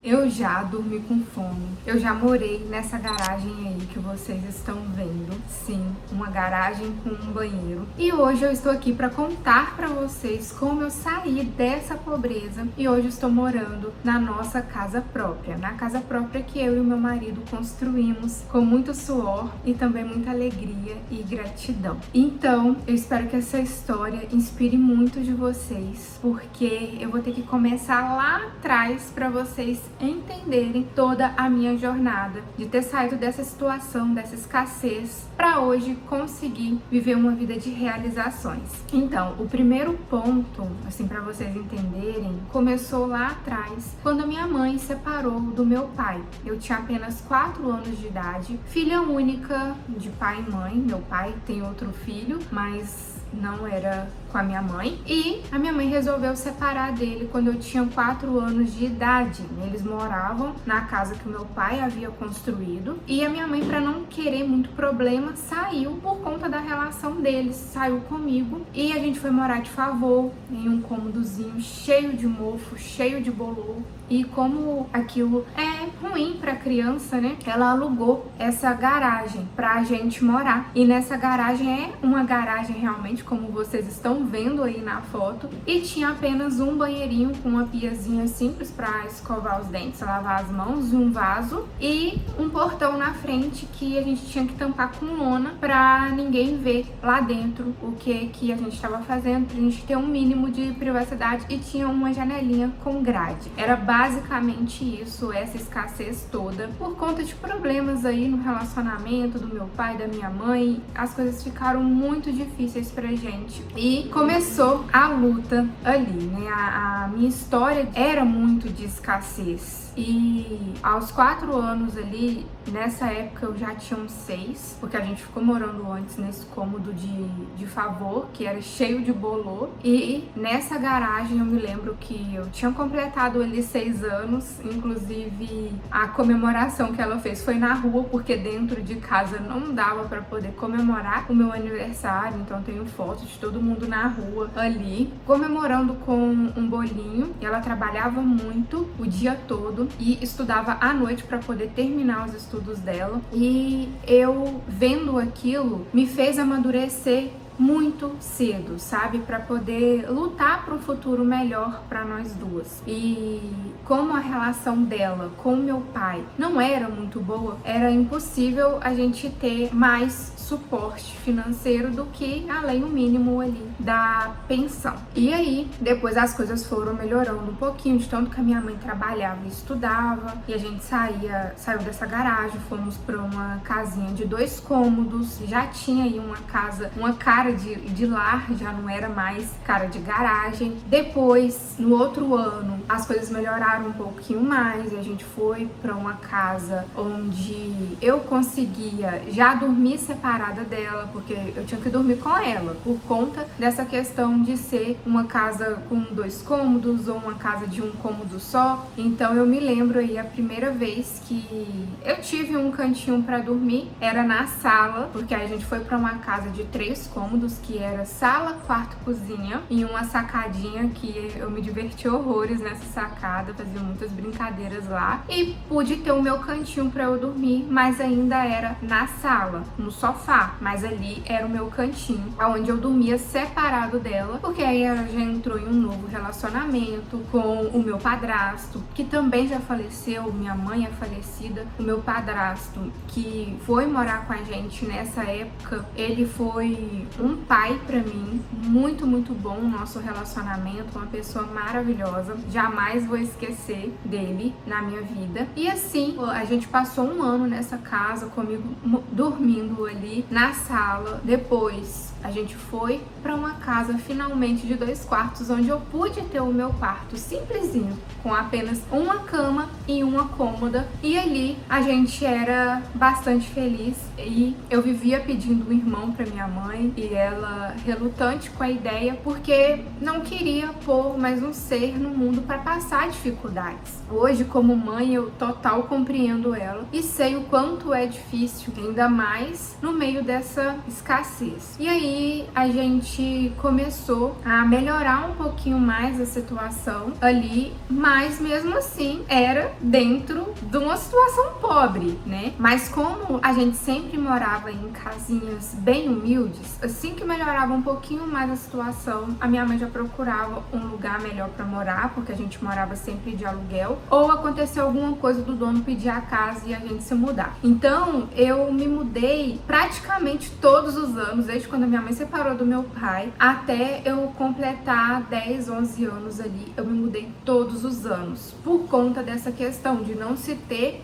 Eu já dormi com fome, eu já morei nessa garagem aí que vocês estão vendo, sim, uma garagem com um banheiro. E hoje eu estou aqui para contar para vocês como eu saí dessa pobreza e hoje estou morando na nossa casa própria, na casa própria que eu e o meu marido construímos com muito suor e também muita alegria e gratidão. Então, eu espero que essa história inspire muito de vocês, porque eu vou ter que começar lá atrás para vocês entenderem toda a minha jornada de ter saído dessa situação, dessa escassez, para hoje conseguir viver uma vida de realizações. Então, o primeiro ponto, assim, para vocês entenderem, começou lá atrás, quando a minha mãe separou do meu pai. Eu tinha apenas 4 anos de idade, filha única de pai e mãe. Meu pai tem outro filho, mas não era com a minha mãe, e a minha mãe resolveu separar dele quando eu tinha 4 anos de idade. Eles moravam na casa que o meu pai havia construído, e a minha mãe, para não querer muito problema, saiu por conta da relação deles, saiu comigo, e a gente foi morar de favor em um cômodozinho cheio de mofo, cheio de bolor. E como aquilo é ruim para criança, né? Ela alugou essa garagem pra gente morar. E nessa garagem é uma garagem realmente, como vocês estão vendo aí na foto. E tinha apenas um banheirinho com uma piazinha simples para escovar os dentes, lavar as mãos, um vaso e um portão na frente que a gente tinha que tampar com lona para ninguém ver lá dentro o que a gente estava fazendo, pra gente ter um mínimo de privacidade, e tinha uma janelinha com grade. Era basicamente isso, essa escassez toda. Por conta de problemas aí no relacionamento do meu pai e da minha mãe, as coisas ficaram muito difíceis pra gente. E começou a luta ali, né? A minha história era muito de escassez. E aos 4 anos ali, nessa época eu já tinha uns 6, porque a gente ficou morando antes nesse cômodo de favor, que era cheio de bolor. E nessa garagem eu me lembro que eu tinha completado ali 6 anos, inclusive a comemoração que ela fez foi na rua, porque dentro de casa não dava para poder comemorar o meu aniversário, então eu tenho fotos de todo mundo na rua ali, comemorando com um bolinho. E ela trabalhava muito o dia todo e estudava à noite para poder terminar os estudos dela, e eu vendo aquilo me fez amadurecer muito cedo, sabe? Para poder lutar para um futuro melhor para nós duas. E como a relação dela com meu pai não era muito boa, era impossível a gente ter mais suporte financeiro do que além o mínimo ali da pensão. E aí, depois as coisas foram melhorando um pouquinho, de tanto que a minha mãe trabalhava e estudava, e a gente saiu dessa garagem, fomos para uma casinha de 2 cômodos, já tinha aí uma cara de lar, já não era mais cara de garagem. Depois, no outro ano, as coisas melhoraram um pouquinho mais, e a gente foi para uma casa onde eu conseguia já dormir separada dela, porque eu tinha que dormir com ela, por conta dessa questão de ser uma casa com 2 cômodos ou uma casa de um cômodo só. Então eu me lembro aí a primeira vez que eu tive um cantinho para dormir, era na sala, porque aí a gente foi para uma casa de 3 cômodos, que era sala, quarto, cozinha, e uma sacadinha que eu me diverti horrores nessa sacada, fazia muitas brincadeiras lá, e pude ter o meu cantinho para eu dormir, mas ainda era na sala, no sofá, mas ali era o meu cantinho, onde eu dormia separado dela, porque aí ela já entrou em um novo relacionamento com o meu padrasto, que também já faleceu. Minha mãe é falecida, o meu padrasto, que foi morar com a gente nessa época, ele foi um pai pra mim, muito, muito bom o nosso relacionamento, uma pessoa maravilhosa, jamais vou esquecer dele na minha vida. E assim, a gente passou um ano nessa casa comigo, dormindo ali na sala. Depois a gente foi para uma casa finalmente de 2 quartos, onde eu pude ter o meu quarto simplesinho, com apenas uma cama e um uma cômoda e ali a gente era bastante feliz e eu vivia pedindo um irmão para minha mãe e ela relutante com a ideia porque não queria pôr mais um ser no mundo para passar dificuldades. Hoje, como mãe, eu total compreendo ela e sei o quanto é difícil, ainda mais no meio dessa escassez. E aí a gente começou a melhorar um pouquinho mais a situação ali, mas mesmo assim era dentro de uma situação pobre, né? Mas como a gente sempre morava em casinhas bem humildes, assim que melhorava um pouquinho mais a situação, a minha mãe já procurava um lugar melhor para morar, porque a gente morava sempre de aluguel, ou aconteceu alguma coisa do dono pedir a casa e a gente se mudar. Então eu me mudei praticamente todos os anos, desde quando a minha mãe separou do meu pai até eu completar 10, 11 anos ali, eu me mudei todos os anos, por conta dessa questão de não se ter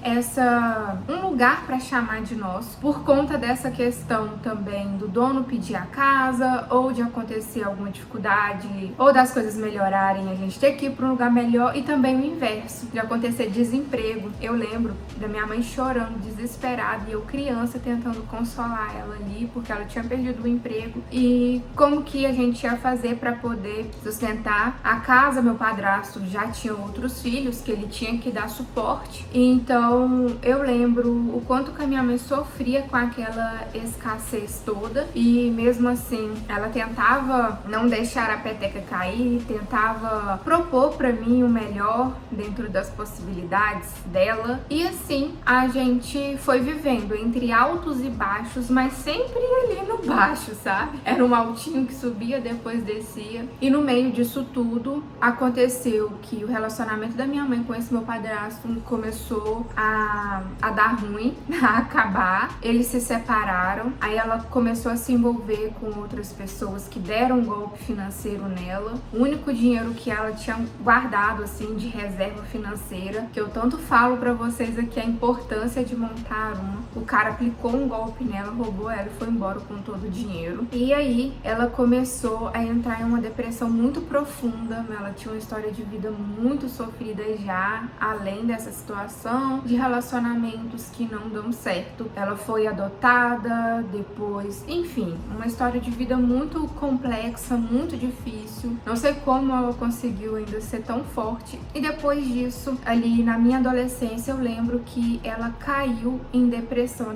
um lugar para chamar de nosso, por conta dessa questão também do dono pedir a casa, ou de acontecer alguma dificuldade, ou das coisas melhorarem, a gente ter que ir para um lugar melhor, e também o inverso, de acontecer desemprego. Eu lembro da minha mãe chorando, desesperada, e eu criança tentando consolar ela ali, porque ela tinha perdido o emprego, e como que a gente ia fazer para poder sustentar a casa. Meu padrasto já tinha outros filhos que ele tinha que dar suporte, então eu lembro o quanto que a minha mãe sofria com aquela escassez toda, e mesmo assim ela tentava não deixar a peteca cair, tentava propor para mim o melhor dentro das possibilidades dela, e assim a gente foi vivendo entre altos e baixos, mas sempre ali no baixo, sabe? Era um altinho que subia, depois descia, e no meio disso tudo aconteceu que o relacionamento da minha mãe com esse meu padrasto começou a dar ruim, a acabar. Eles se separaram, aí ela começou a se envolver com outras pessoas que deram um golpe financeiro nela. O único dinheiro que ela tinha guardado assim de reserva financeira, que eu tanto falo pra vocês aqui a importância de montar uma, o cara aplicou um golpe nela, roubou ela e foi embora com todo o dinheiro. E aí ela começou a entrar em uma depressão muito profunda. Ela tinha uma história de vida muito sofrida já, além dessa situação de relacionamentos que não dão certo. Ela foi adotada depois, enfim, uma história de vida muito complexa, muito difícil. Não sei como ela conseguiu ainda ser tão forte. E depois disso, ali na minha adolescência, eu lembro que ela caiu em depressão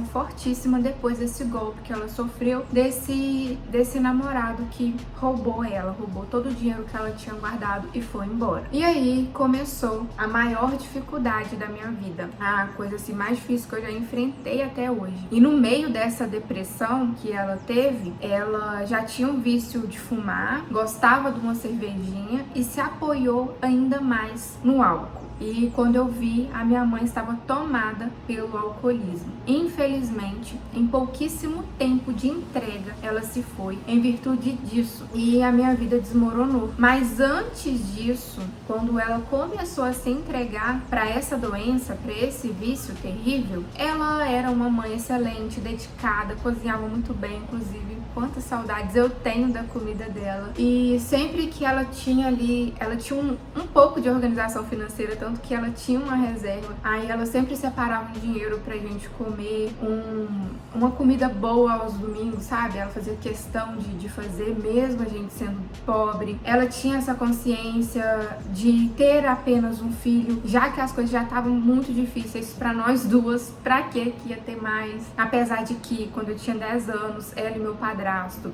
fortíssima depois desse golpe que ela sofreu desse namorado que roubou ela, roubou todo o dinheiro que ela tinha guardado e foi embora. E aí começou a maior dificuldade da minha vida, a coisa assim mais difícil que eu já enfrentei até hoje. E no meio dessa depressão que ela teve, ela já tinha um vício de fumar, gostava de uma cervejinha e se apoiou ainda mais no álcool. E quando eu vi, a minha mãe estava tomada pelo alcoolismo. Infelizmente, em pouquíssimo tempo de entrega, ela se foi em virtude disso. E a minha vida desmoronou. Mas antes disso, quando ela começou a se entregar para essa doença, para esse vício terrível, ela era uma mãe excelente, dedicada, cozinhava muito bem, inclusive. Quantas saudades eu tenho da comida dela. E sempre que ela tinha ali, ela tinha um pouco de organização financeira, tanto que ela tinha uma reserva. Aí ela sempre separava um dinheiro pra gente comer uma comida boa aos domingos, sabe? Ela fazia questão de fazer, mesmo a gente sendo pobre. Ela tinha essa consciência de ter apenas um filho, já que as coisas já estavam muito difíceis pra nós duas. Pra que ia ter mais? Apesar de que, quando eu tinha 10 anos, ela e meu padrasto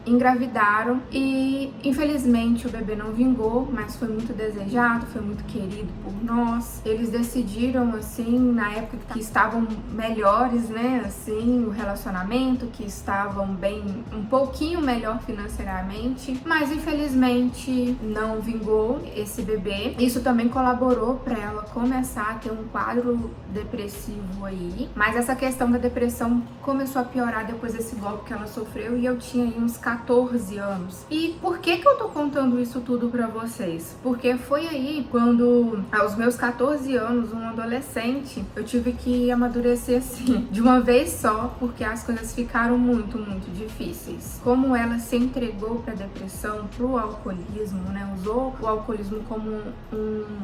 engravidaram e, infelizmente, o bebê não vingou, mas foi muito desejado, foi muito querido por nós. Eles decidiram, assim, na época que estavam melhores, né, assim, o relacionamento, que estavam bem, um pouquinho melhor financeiramente, mas, infelizmente, não vingou esse bebê. Isso também colaborou para ela começar a ter um quadro depressivo aí, mas essa questão da depressão começou a piorar depois desse golpe que ela sofreu e eu tinha tinha aí uns 14 anos. E por que que eu tô contando isso tudo pra vocês? Porque foi aí quando, aos meus 14 anos, um adolescente, eu tive que amadurecer assim, de uma vez só, porque as coisas ficaram muito difíceis. Como ela se entregou pra depressão, pro alcoolismo, né? Usou o alcoolismo como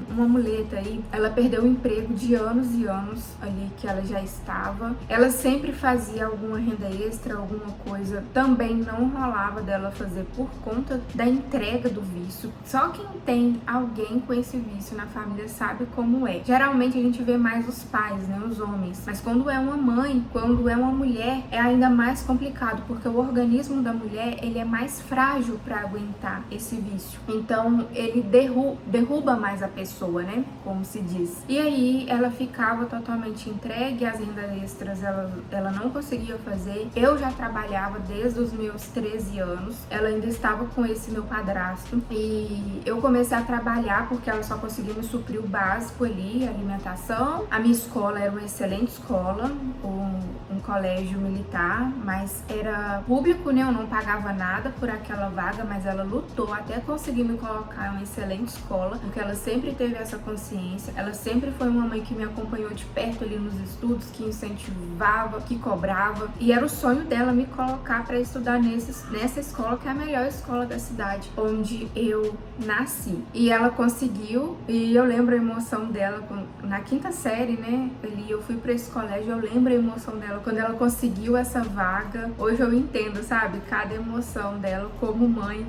uma muleta aí. Ela perdeu o emprego de anos e anos ali que ela já estava. Ela sempre fazia alguma renda extra, alguma coisa. Também não rolava dela fazer por conta da entrega do vício. Só quem tem alguém com esse vício na família sabe como é. Geralmente a gente vê mais os pais, né? Os homens. Mas quando é uma mãe, quando é uma mulher, é ainda mais complicado, porque o organismo da mulher, ele é mais frágil para aguentar esse vício. Então, ele derruba mais a pessoa, né? Como se diz. E aí, ela ficava totalmente entregue, as rendas extras ela não conseguia fazer. Eu já trabalhava desde os meus 13 anos. Ela ainda estava com esse meu padrasto. E eu comecei a trabalhar porque ela só conseguia me suprir o básico ali, a alimentação. A minha escola era uma excelente escola, um colégio militar, mas era público, né? Eu não pagava nada por aquela vaga, mas ela lutou até conseguir me colocar em uma excelente escola, porque ela sempre teve essa consciência. Ela sempre foi uma mãe que me acompanhou de perto ali nos estudos, que incentivava, que cobrava, e era o sonho dela me colocar para estudar nessa escola, que é a melhor escola da cidade, onde eu nasci. E ela conseguiu, e eu lembro a emoção dela na quinta série, né? Ali eu fui para esse colégio, eu lembro a emoção dela quando ela conseguiu essa vaga. Hoje eu entendo, sabe? Cada emoção dela como mãe,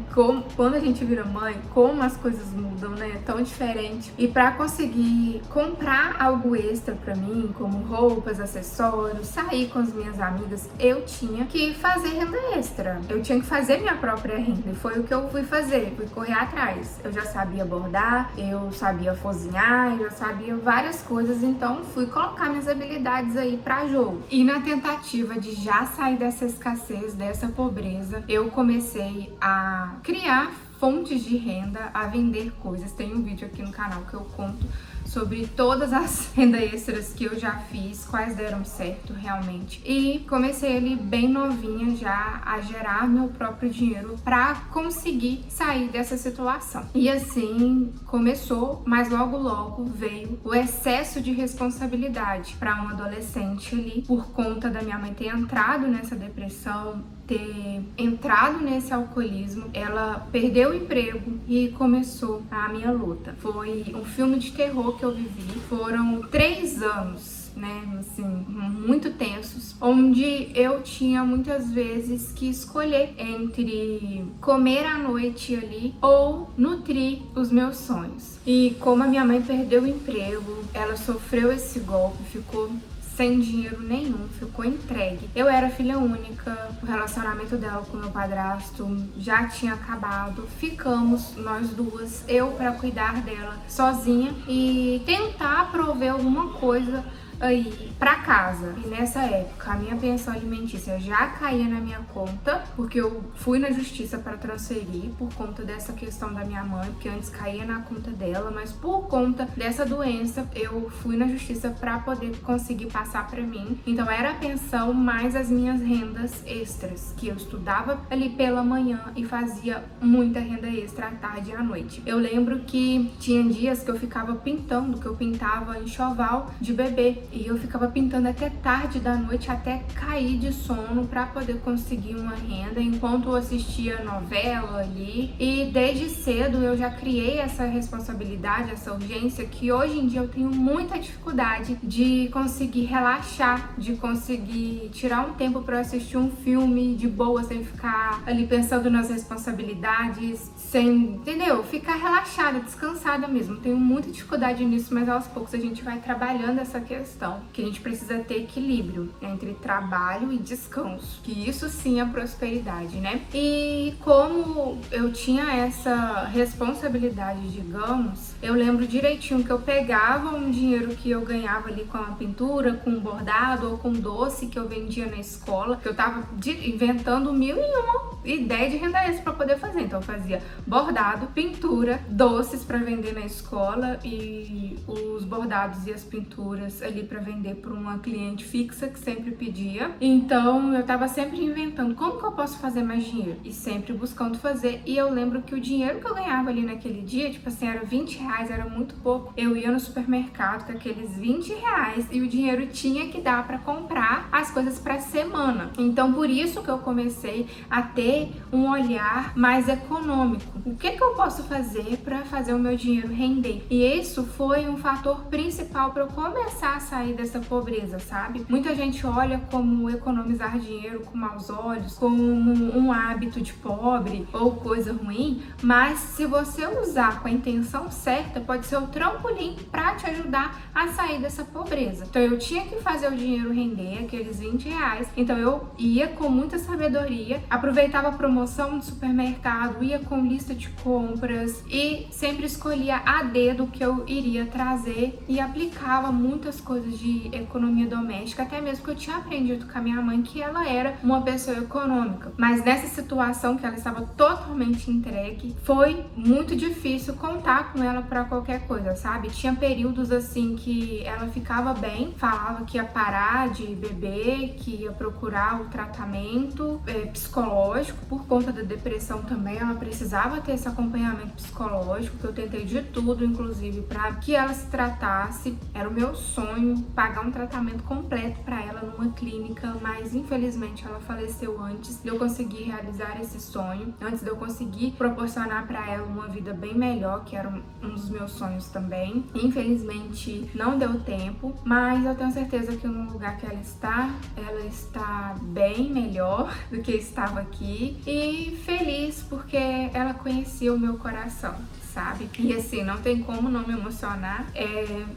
quando a gente vira mãe, como as coisas mudam, né? Tão diferente. E para conseguir comprar algo extra para mim, como roupas, acessórios, sair com as minhas amigas, eu tinha que fazer renda extra. Eu tinha que fazer minha própria renda. E foi o que eu fui fazer, fui correr atrás. Eu já sabia bordar, eu sabia cozinhar, eu já sabia várias coisas, então fui colocar minhas habilidades aí para jogo. E na tentativa de já sair dessa escassez, dessa pobreza, eu comecei a criar fontes de renda, a vender coisas. Tem um vídeo aqui no canal que eu conto sobre todas as rendas extras que eu já fiz, quais deram certo realmente. E comecei ali bem novinha já a gerar meu próprio dinheiro para conseguir sair dessa situação. E assim começou, mas logo veio o excesso de responsabilidade para um adolescente ali, por conta da minha mãe ter entrado nessa depressão, ter entrado nesse alcoolismo. Ela perdeu o emprego e começou a minha luta. Foi um filme de terror que eu vivi. Foram 3 anos, né, assim, muito tensos, onde eu tinha muitas vezes que escolher entre comer à noite ali ou nutrir os meus sonhos. E como a minha mãe perdeu o emprego, ela sofreu esse golpe, ficou sem dinheiro nenhum, ficou entregue. Eu era filha única, o relacionamento dela com meu padrasto já tinha acabado. Ficamos nós duas, eu para cuidar dela sozinha e tentar prover alguma coisa aí pra casa. E nessa época a minha pensão alimentícia já caía na minha conta, porque eu fui na justiça para transferir por conta dessa questão da minha mãe, porque antes caía na conta dela, mas por conta dessa doença eu fui na justiça para poder conseguir passar para mim. Então era a pensão mais as minhas rendas extras, que eu estudava ali pela manhã e fazia muita renda extra à tarde e à noite. Eu lembro que tinha dias que eu ficava pintando, que eu pintava enxoval de bebê, e eu ficava pintando até tarde da noite, até cair de sono para poder conseguir uma renda enquanto eu assistia novela ali. E desde cedo eu já criei essa responsabilidade, essa urgência, que hoje em dia eu tenho muita dificuldade de conseguir relaxar, de conseguir tirar um tempo para assistir um filme de boa, sem ficar ali pensando nas responsabilidades, sem, entendeu? Ficar relaxada, descansada mesmo. Tenho muita dificuldade nisso, mas aos poucos a gente vai trabalhando essa questão, que a gente precisa ter equilíbrio entre trabalho e descanso, que isso sim é prosperidade, né? E como eu tinha essa responsabilidade, digamos, eu lembro direitinho que eu pegava um dinheiro que eu ganhava ali com a pintura, com bordado ou com doce que eu vendia na escola, que eu tava inventando 1001 ideias de renda extra para poder fazer. Então eu fazia bordado, pintura, doces para vender na escola e os bordados e as pinturas ali para vender para uma cliente fixa que sempre pedia. Então eu tava sempre inventando como que eu posso fazer mais dinheiro e sempre buscando fazer. E eu lembro que o dinheiro que eu ganhava ali naquele dia, tipo assim, era R$20, era muito pouco. Eu ia no supermercado com aqueles R$20 e o dinheiro tinha que dar para comprar as coisas para semana. Então por isso que eu comecei a ter um olhar mais econômico. O que eu posso fazer para fazer o meu dinheiro render? E isso foi um fator principal para eu começar a sair dessa pobreza, sabe? Muita gente olha como economizar dinheiro com maus olhos, como um hábito de pobre ou coisa ruim, mas se você usar com a intenção certa, pode ser o trampolim para te ajudar a sair dessa pobreza. Então eu tinha que fazer o dinheiro render, aqueles R$20. Então eu ia com muita sabedoria, aproveitava a promoção do supermercado, ia com lista de compras e sempre escolhia a dedo o que eu iria trazer e aplicava muitas coisas de economia doméstica, até mesmo que eu tinha aprendido com a minha mãe que ela era uma pessoa econômica. Mas nessa situação que ela estava totalmente entregue, foi muito difícil contar com ela para qualquer coisa, sabe? Tinha períodos assim que ela ficava bem, falava que ia parar de beber, que ia procurar o tratamento psicológico por conta da depressão também. Ela precisava ter esse acompanhamento psicológico, que eu tentei de tudo, inclusive, para que ela se tratasse. Era o meu sonho pagar um tratamento completo para ela numa clínica, mas infelizmente ela faleceu antes de eu conseguir realizar esse sonho, antes de eu conseguir proporcionar para ela uma vida bem melhor, que era um dos meus sonhos também. Infelizmente não deu tempo, mas eu tenho certeza que no lugar que ela está bem melhor do que estava aqui e feliz porque ela conhecia o meu coração, sabe? E assim, não tem como não me emocionar.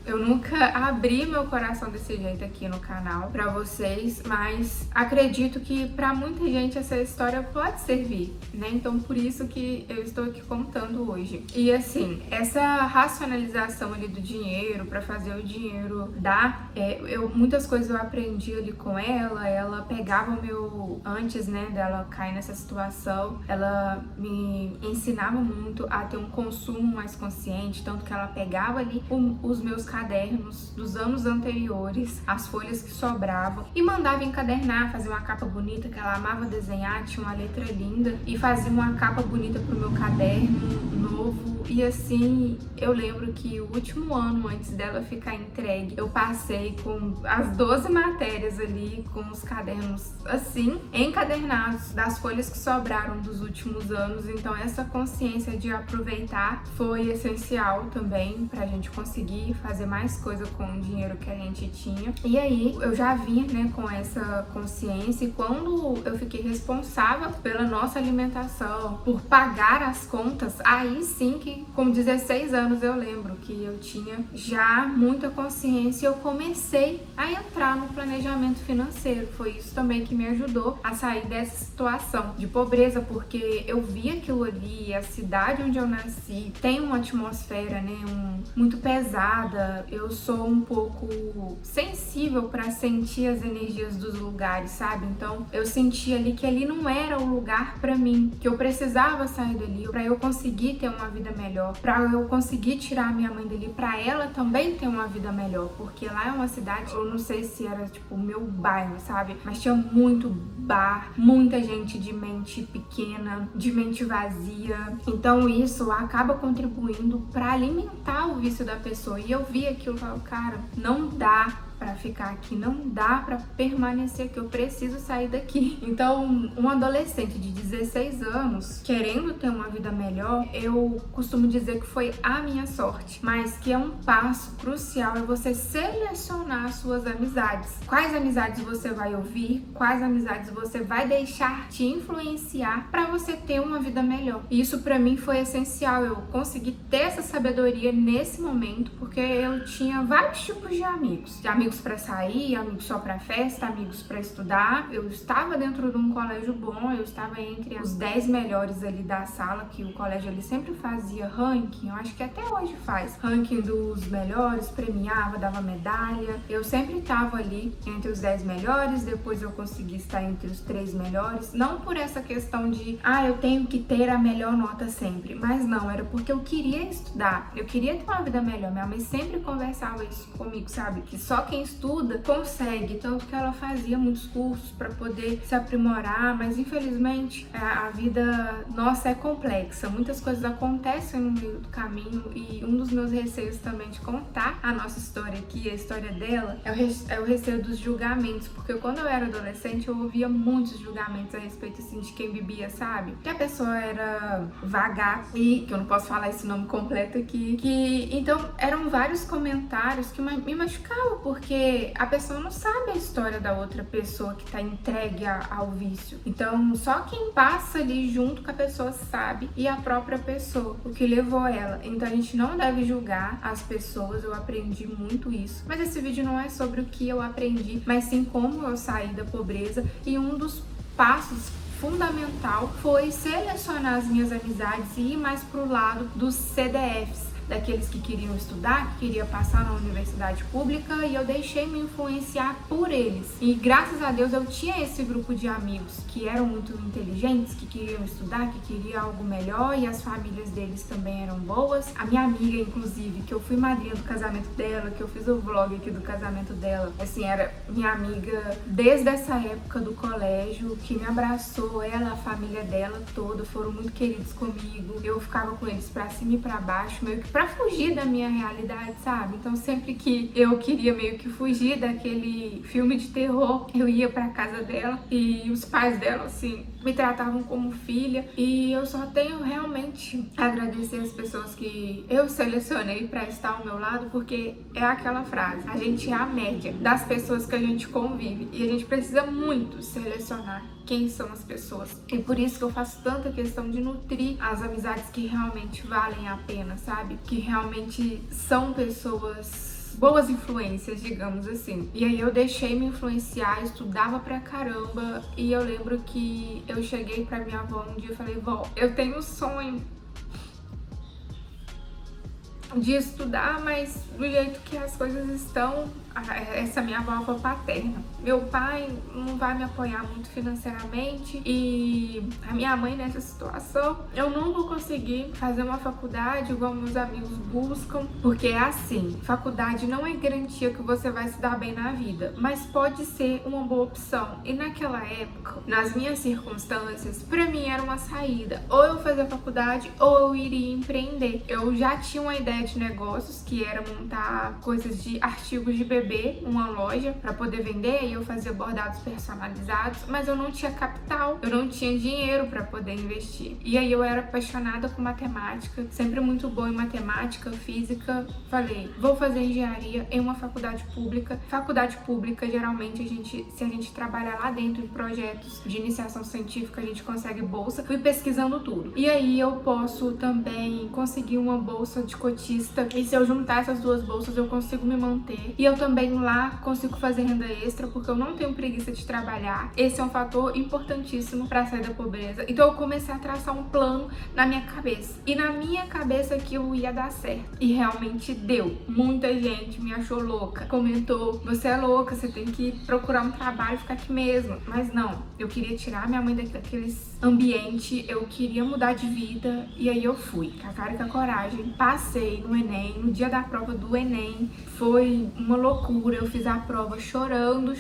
Eu nunca abri meu coração desse jeito aqui no canal pra vocês, mas acredito que pra muita gente essa história pode servir, né? Então por isso que eu estou aqui contando hoje. E assim, essa racionalização ali do dinheiro, pra fazer o dinheiro dar, muitas coisas eu aprendi ali com ela pegava o meu, antes, né, dela cair nessa situação, ela me ensinava muito a ter um consumo mais consciente, tanto que ela pegava ali os meus cadernos dos anos anteriores, as folhas que sobravam e mandava encadernar, fazer uma capa bonita, que ela amava desenhar, tinha uma letra linda e fazia uma capa bonita pro meu caderno novo. E assim, eu lembro que o último ano antes dela ficar entregue, eu passei com as 12 matérias ali, com os cadernos assim, encadernados das folhas que sobraram dos últimos anos. Então essa consciência de aproveitar foi essencial também pra gente conseguir fazer mais coisa com o dinheiro que a gente tinha. E aí eu já vinha, né, com essa consciência, e quando eu fiquei responsável pela nossa alimentação, por pagar as contas, aí sim que com 16 anos eu lembro que eu tinha já muita consciência e eu comecei a entrar no planejamento financeiro. Foi isso também que me ajudou a sair dessa situação de pobreza, porque eu vi aquilo ali, a cidade onde eu nasci tem uma atmosfera, né, muito pesada. Eu sou um pouco sensível para sentir as energias dos lugares, sabe? Então eu senti ali que ali não era o lugar para mim, que eu precisava sair dali para eu conseguir ter uma vida melhor, para eu conseguir tirar a minha mãe dali, para ela também ter uma vida melhor, porque lá é uma cidade, eu não sei se era tipo o meu bairro, sabe? Mas tinha muito bar, muita gente de mente pequena, de mente vazia. Então isso acaba contribuindo para alimentar o vício da pessoa. E eu vi aquilo e falo, cara, não dá para ficar aqui, não dá para permanecer aqui, eu preciso sair daqui. Então, um adolescente de 16 anos querendo ter uma vida melhor, eu costumo dizer que foi a minha sorte, mas que é um passo crucial, é você selecionar suas amizades. Quais amizades você vai ouvir, quais amizades você vai deixar te influenciar para você ter uma vida melhor. E isso para mim foi essencial, eu consegui ter essa sabedoria nesse momento, porque eu tinha vários tipos de amigos para sair, amigos só para festa, amigos para estudar. Eu estava dentro de um colégio bom, eu estava entre os 10 melhores ali da sala, que o colégio ele sempre fazia ranking, eu acho que até hoje faz ranking dos melhores, premiava, dava medalha. Eu sempre estava ali entre os 10 melhores, depois eu consegui estar entre os 3 melhores, não por essa questão de, eu tenho que ter a melhor nota sempre, mas não, era porque eu queria estudar, eu queria ter uma vida melhor. Minha mãe sempre conversava isso comigo, sabe, que só quem estuda consegue, tanto que ela fazia muitos cursos para poder se aprimorar, mas infelizmente a vida nossa é complexa, muitas coisas acontecem no meio do caminho, e um dos meus receios também de contar a nossa história aqui, a história dela, é o receio dos julgamentos, porque quando eu era adolescente eu ouvia muitos julgamentos a respeito assim de quem bebia, sabe, que a pessoa era vagar, e que eu não posso falar esse nome completo aqui, então eram vários comentários que me machucavam, porque a pessoa não sabe a história da outra pessoa que tá entregue ao vício. Então só quem passa ali junto com a pessoa sabe, e a própria pessoa, o que levou ela. Então a gente não deve julgar as pessoas, eu aprendi muito isso. Mas esse vídeo não é sobre o que eu aprendi, mas sim como eu saí da pobreza, e um dos passos fundamental foi selecionar as minhas amizades e ir mais pro lado dos CDFs, daqueles que queriam estudar, que queriam passar na universidade pública, e eu deixei me influenciar por eles. E graças a Deus eu tinha esse grupo de amigos que eram muito inteligentes, que queriam estudar, que queriam algo melhor, e as famílias deles também eram boas. A minha amiga, inclusive, que eu fui madrinha do casamento dela, que eu fiz o vlog aqui do casamento dela, assim, era minha amiga desde essa época do colégio, que me abraçou, ela, a família dela toda, foram muito queridos comigo. Eu ficava com eles pra cima e pra baixo, meio que pra fugir da minha realidade, sabe? Então sempre que eu queria meio que fugir daquele filme de terror, eu ia pra casa dela, e os pais dela, assim, me tratavam como filha, e eu só tenho realmente a agradecer as pessoas que eu selecionei pra estar ao meu lado, porque é aquela frase, a gente é a média das pessoas que a gente convive, e a gente precisa muito selecionar quem são as pessoas. E por isso que eu faço tanta questão de nutrir as amizades que realmente valem a pena, sabe? Que realmente são pessoas boas influências, digamos assim. E aí eu deixei me influenciar, estudava pra caramba, e eu lembro que eu cheguei pra minha avó um dia e falei: vó, eu tenho um sonho de estudar, mas do jeito que as coisas estão, essa minha avó paterna, meu pai não vai me apoiar muito financeiramente, e a minha mãe nessa situação, eu não vou conseguir fazer uma faculdade igual meus amigos buscam, porque é assim, faculdade não é garantia que você vai se dar bem na vida, mas pode ser uma boa opção. E naquela época, nas minhas circunstâncias, pra mim era uma saída, ou eu fazia faculdade ou eu iria empreender. Eu já tinha uma ideia de negócios, que era montar coisas de artigos de bebê, uma loja para poder vender, e eu fazia bordados personalizados, mas eu não tinha capital, eu não tinha dinheiro para poder investir. E aí eu era apaixonada por matemática, sempre muito boa em matemática, física. Falei, vou fazer engenharia em uma faculdade pública. Faculdade pública, geralmente, se a gente trabalhar lá dentro em projetos de iniciação científica, a gente consegue bolsa. Fui pesquisando tudo. E aí eu posso também conseguir uma bolsa de cotista, e se eu juntar essas duas bolsas eu consigo me manter, e eu também lá consigo fazer renda extra, porque eu não tenho preguiça de trabalhar. Esse é um fator importantíssimo para sair da pobreza. Então eu comecei a traçar um plano na minha cabeça, e na minha cabeça aquilo ia dar certo, e realmente deu. Muita gente me achou louca, comentou: você é louca, você tem que procurar um trabalho e ficar aqui mesmo. Mas não, eu queria tirar minha mãe daqueles ambiente, eu queria mudar de vida, e aí eu fui, com a cara e com a coragem. Passei no Enem, no dia da prova do Enem, foi uma loucura. Eu fiz a prova chorando,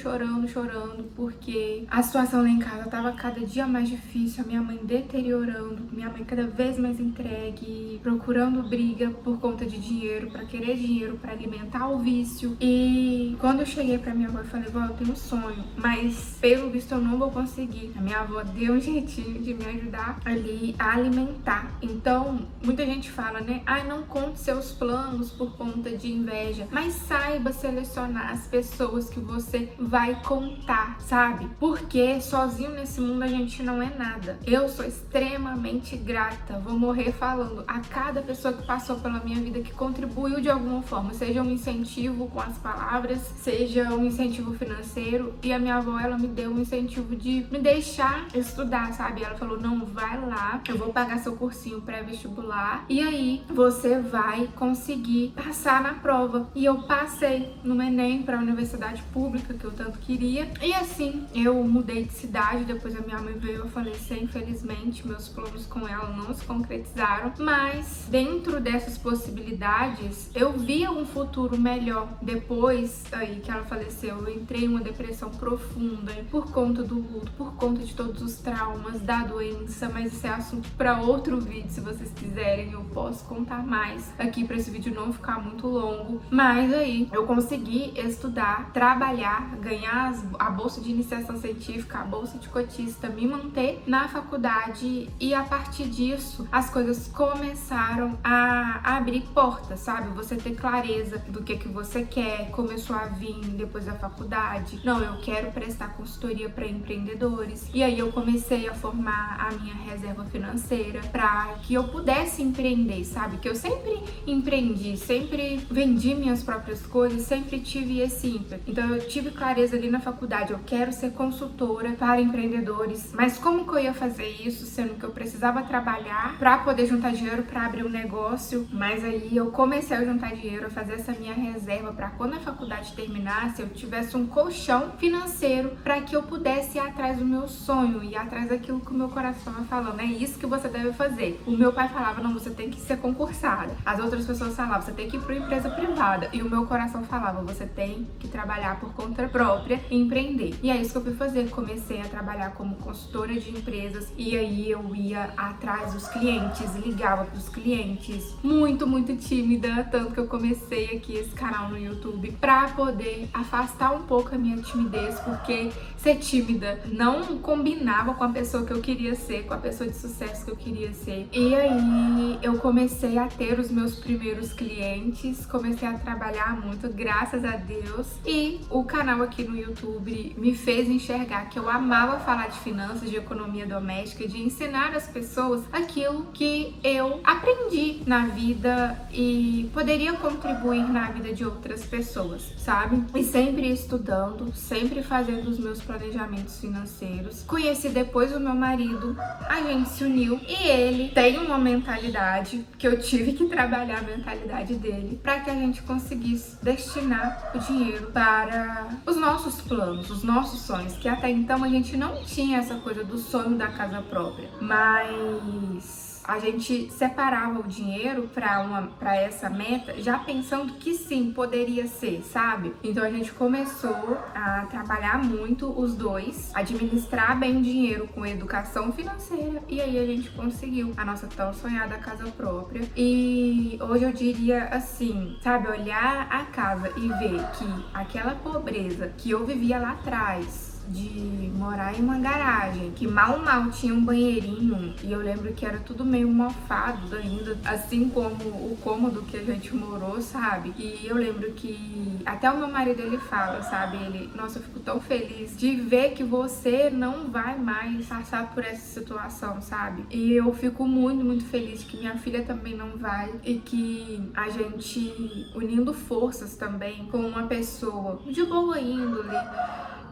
porque a situação lá em casa tava cada dia mais difícil, a minha mãe deteriorando, minha mãe cada vez mais entregue, procurando briga por conta de dinheiro, pra querer dinheiro pra alimentar o vício. E quando eu cheguei pra minha avó, eu falei: vó, eu tenho um sonho, mas pelo visto eu não vou conseguir. A minha avó deu um jeitinho de me ajudar ali a alimentar. Então, muita gente fala, né? Ai, não conte seus planos por conta de inveja, mas saiba selecionar as pessoas que você vai contar, sabe? Porque sozinho nesse mundo a gente não é nada. Eu sou extremamente grata, vou morrer falando a cada pessoa que passou pela minha vida, que contribuiu de alguma forma, seja um incentivo com as palavras, seja um incentivo financeiro. E a minha avó, ela me deu um incentivo de me deixar estudar, sabe? Ela falou, não, vai lá, eu vou pagar seu cursinho pré-vestibular e aí você vai conseguir passar na prova. E eu passei no Enem para a universidade pública que eu tanto queria. E assim, eu mudei de cidade, depois a minha mãe veio a falecer, infelizmente, meus planos com ela não se concretizaram, mas dentro dessas possibilidades, eu via um futuro melhor. Depois aí que ela faleceu, eu entrei em uma depressão profunda por conta do luto, por conta de todos os traumas da doença, mas esse é assunto para outro vídeo, se vocês quiserem, eu posso contar mais aqui para esse vídeo não ficar muito longo. Mas aí eu consegui estudar, trabalhar, ganhar a bolsa de iniciação científica, a bolsa de cotista, me manter na faculdade e a partir disso as coisas começaram a abrir portas, sabe? Você ter clareza do que você quer, começou a vir depois da faculdade. Não, eu quero prestar consultoria para empreendedores. E aí eu comecei a formar a minha reserva financeira para que eu pudesse empreender, sabe? Que eu sempre empreendi, sempre vendi minhas próprias coisas, sempre tive esse ímpeto. Então eu tive clareza ali na faculdade, eu quero ser consultora para empreendedores. Mas como que eu ia fazer isso, sendo que eu precisava trabalhar para poder juntar dinheiro para abrir um negócio? Mas aí eu comecei a juntar dinheiro, a fazer essa minha reserva para quando a faculdade terminasse, eu tivesse um colchão financeiro para que eu pudesse ir atrás do meu sonho, ir atrás daquilo que o meu coração estava falando. É isso que você deve fazer. O meu pai falava, não, você tem que ser concursada. As outras pessoas falavam, você tem que ir para uma empresa privada. E o meu coração falava, você tem que trabalhar por conta própria e empreender. E é isso que eu fui fazer. Comecei a trabalhar como consultora de empresas e aí eu ia atrás dos clientes, ligava para os clientes, muito tímida, tanto que eu comecei aqui esse canal no YouTube para poder afastar um pouco a minha timidez, porque ser tímida não combinava com a pessoa que eu queria ser, com a pessoa de sucesso que eu queria ser. E aí eu comecei a ter os meus primeiros clientes, comecei a trabalhar muito, graças a Deus. E o canal aqui no YouTube me fez enxergar que eu amava falar de finanças, de economia doméstica, de ensinar as pessoas aquilo que eu aprendi na vida e poderia contribuir na vida de outras pessoas, sabe? E sempre estudando, sempre fazendo os meus planejamentos financeiros. Conheci depois o meu marido, a gente se uniu e ele tem uma mentalidade que eu tive que trabalhar a mentalidade dele para que a gente conseguisse destinar o dinheiro para os nossos planos, os nossos sonhos, que até então a gente não tinha essa coisa do sonho da casa própria, mas a gente separava o dinheiro para essa meta, já pensando que sim, poderia ser, sabe? Então a gente começou a trabalhar muito os dois, administrar bem o dinheiro com educação financeira, e aí a gente conseguiu a nossa tão sonhada casa própria. E hoje eu diria assim, sabe, olhar a casa e ver que aquela pobreza que eu vivia lá atrás, de morar em uma garagem, que mal tinha um banheirinho, e eu lembro que era tudo meio mofado ainda, assim como o cômodo que a gente morou, sabe? E eu lembro que até o meu marido, ele fala, sabe? Ele, nossa, eu fico tão feliz de ver que você não vai mais passar por essa situação, sabe? E eu fico muito feliz que minha filha também não vai, e que a gente unindo forças também com uma pessoa de boa índole,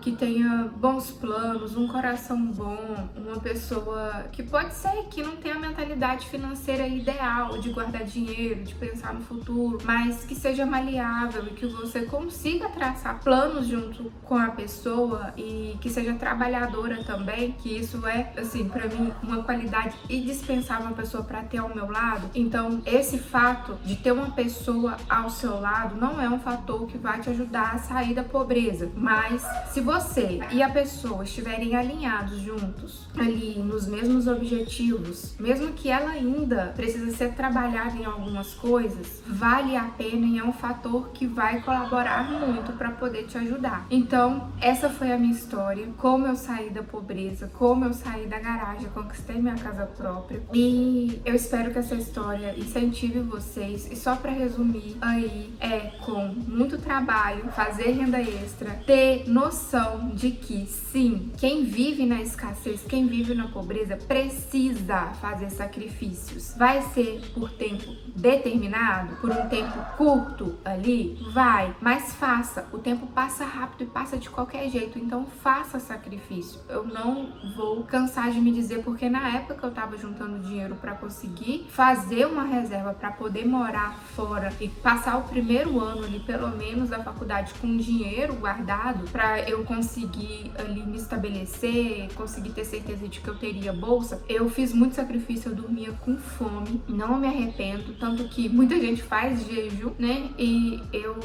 que tenha bons planos, um coração bom, uma pessoa que pode ser que não tenha a mentalidade financeira ideal de guardar dinheiro, de pensar no futuro, mas que seja maleável e que você consiga traçar planos junto com a pessoa e que seja trabalhadora também, que isso é, assim, pra mim, uma qualidade indispensável, uma pessoa pra ter ao meu lado. Então, esse fato de ter uma pessoa ao seu lado não é um fator que vai te ajudar a sair da pobreza, mas se você você e a pessoa estiverem alinhados juntos, ali nos mesmos objetivos, mesmo que ela ainda precisa ser trabalhada em algumas coisas, vale a pena e é um fator que vai colaborar muito para poder te ajudar. Então, essa foi a minha história, como eu saí da pobreza, como eu saí da garagem, conquistei minha casa própria, e eu espero que essa história incentive vocês. E só para resumir aí, com muito trabalho, fazer renda extra, ter noção de que sim, quem vive na escassez, quem vive na pobreza precisa fazer sacrifícios. Vai ser por tempo determinado, por um tempo curto ali? Vai, mas faça. O tempo passa rápido e passa de qualquer jeito, então faça sacrifício. Eu não vou cansar de me dizer, porque na época que eu tava juntando dinheiro para conseguir fazer uma reserva para poder morar fora e passar o primeiro ano ali, pelo menos, da faculdade com dinheiro guardado para eu conseguir ali me estabelecer, conseguir ter certeza de que eu teria bolsa, eu fiz muito sacrifício, eu dormia com fome, não me arrependo, tanto que muita gente faz jejum, né, e eu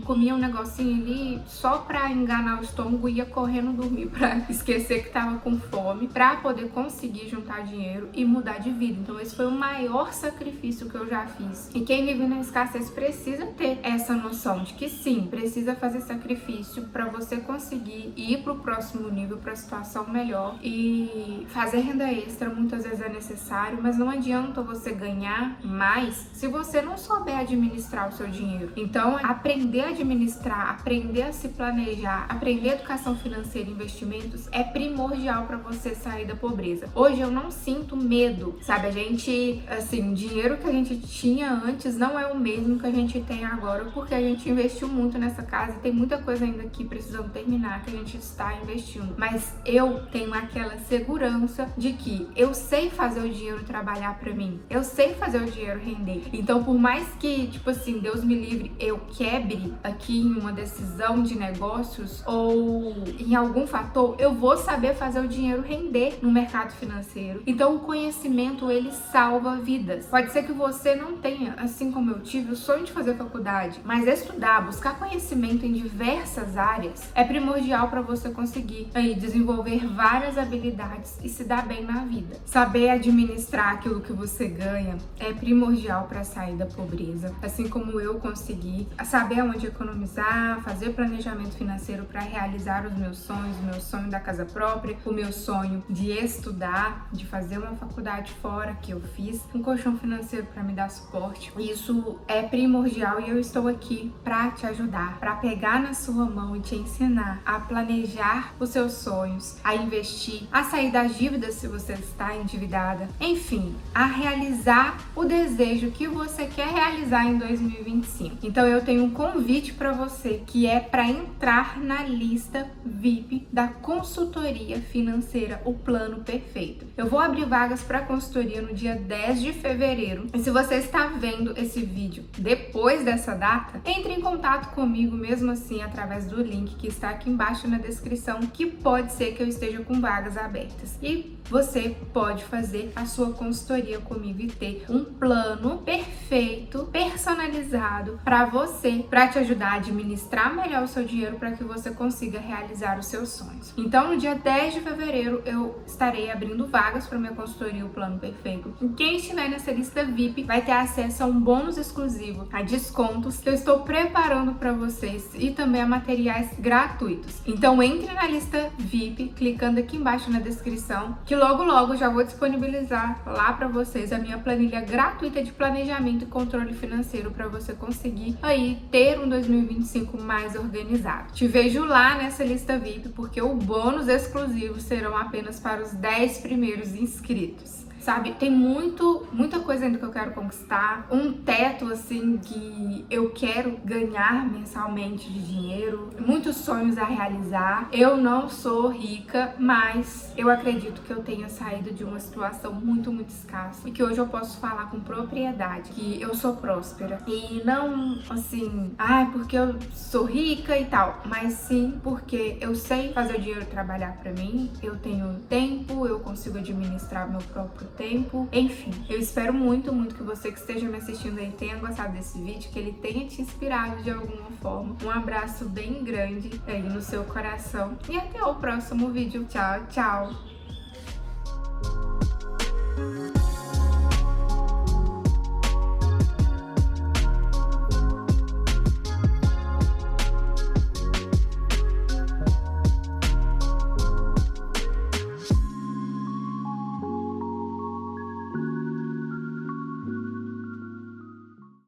comia um negocinho ali só pra enganar o estômago e ia correndo dormir pra esquecer que tava com fome, pra poder conseguir juntar dinheiro e mudar de vida. Então esse foi o maior sacrifício que eu já fiz. E quem vive na escassez precisa ter essa noção de que sim, precisa fazer sacrifício pra você conseguir ir pro próximo nível, pra situação melhor. E fazer renda extra muitas vezes é necessário, mas não adianta você ganhar mais se você não souber administrar o seu dinheiro. Então, aprender a administrar, aprender a se planejar, aprender educação financeira e investimentos é primordial para você sair da pobreza. Hoje eu não sinto medo, sabe? A gente, assim, o dinheiro que a gente tinha antes não é o mesmo que a gente tem agora, porque a gente investiu muito nessa casa e tem muita coisa ainda aqui precisando terminar que a gente está investindo. Mas eu tenho aquela segurança de que eu sei fazer o dinheiro trabalhar para mim, eu sei fazer o dinheiro render. Então, por mais que, tipo assim, Deus me livre, eu quebre aqui em uma decisão de negócios ou em algum fator, eu vou saber fazer o dinheiro render no mercado financeiro. Então, o conhecimento, ele salva vidas. Pode ser que você não tenha, assim como eu tive, o sonho de fazer faculdade, mas estudar, buscar conhecimento em diversas áreas é primordial para você conseguir aí desenvolver várias habilidades e se dar bem na vida. Saber administrar aquilo que você ganha é primordial para sair da pobreza, assim como eu consegui. Saber onde economizar, fazer planejamento financeiro para realizar os meus sonhos, o meu sonho da casa própria, o meu sonho de estudar, de fazer uma faculdade fora, que eu fiz, um colchão financeiro para me dar suporte. Isso é primordial e eu estou aqui para te ajudar, para pegar na sua mão e te ensinar a planejar os seus sonhos, a investir, a sair das dívidas se você está endividada, enfim, a realizar o desejo que você quer realizar em 2025. Então eu tenho um convite para você, que é para entrar na lista VIP da consultoria financeira, o Plano Perfeito. Eu vou abrir vagas para consultoria no dia 10 de fevereiro. E se você está vendo esse vídeo depois dessa data, entre em contato comigo mesmo assim através do link que está aqui embaixo na descrição, que pode ser que eu esteja com vagas abertas. E você pode fazer a sua consultoria comigo e ter um plano perfeito, personalizado para você, para te ajudar a administrar melhor o seu dinheiro para que você consiga realizar os seus sonhos. Então, no dia 10 de fevereiro, eu estarei abrindo vagas para minha consultoria, o Plano Perfeito. E quem estiver nessa lista VIP vai ter acesso a um bônus exclusivo, a descontos que eu estou preparando para vocês e também a materiais gratuitos. Então, entre na lista VIP, clicando aqui embaixo na descrição, que logo já vou disponibilizar lá para vocês a minha planilha gratuita de planejamento e controle financeiro para você conseguir aí ter um 2025 mais organizado. Te vejo lá nessa lista VIP, porque o bônus exclusivo serão apenas para os 10 primeiros inscritos. Sabe, tem muita coisa ainda que eu quero conquistar, um teto assim que eu quero ganhar mensalmente de dinheiro, muitos sonhos a realizar. Eu não sou rica, mas eu acredito que eu tenha saído de uma situação muito escassa e que hoje eu posso falar com propriedade que eu sou próspera. E não assim, porque eu sou rica e tal, mas sim porque eu sei fazer o dinheiro trabalhar para mim, eu tenho tempo, eu consigo administrar meu próprio tempo. Enfim, eu espero muito que você que esteja me assistindo aí tenha gostado desse vídeo, que ele tenha te inspirado de alguma forma. Um abraço bem grande aí no seu coração e até o próximo vídeo. Tchau, tchau!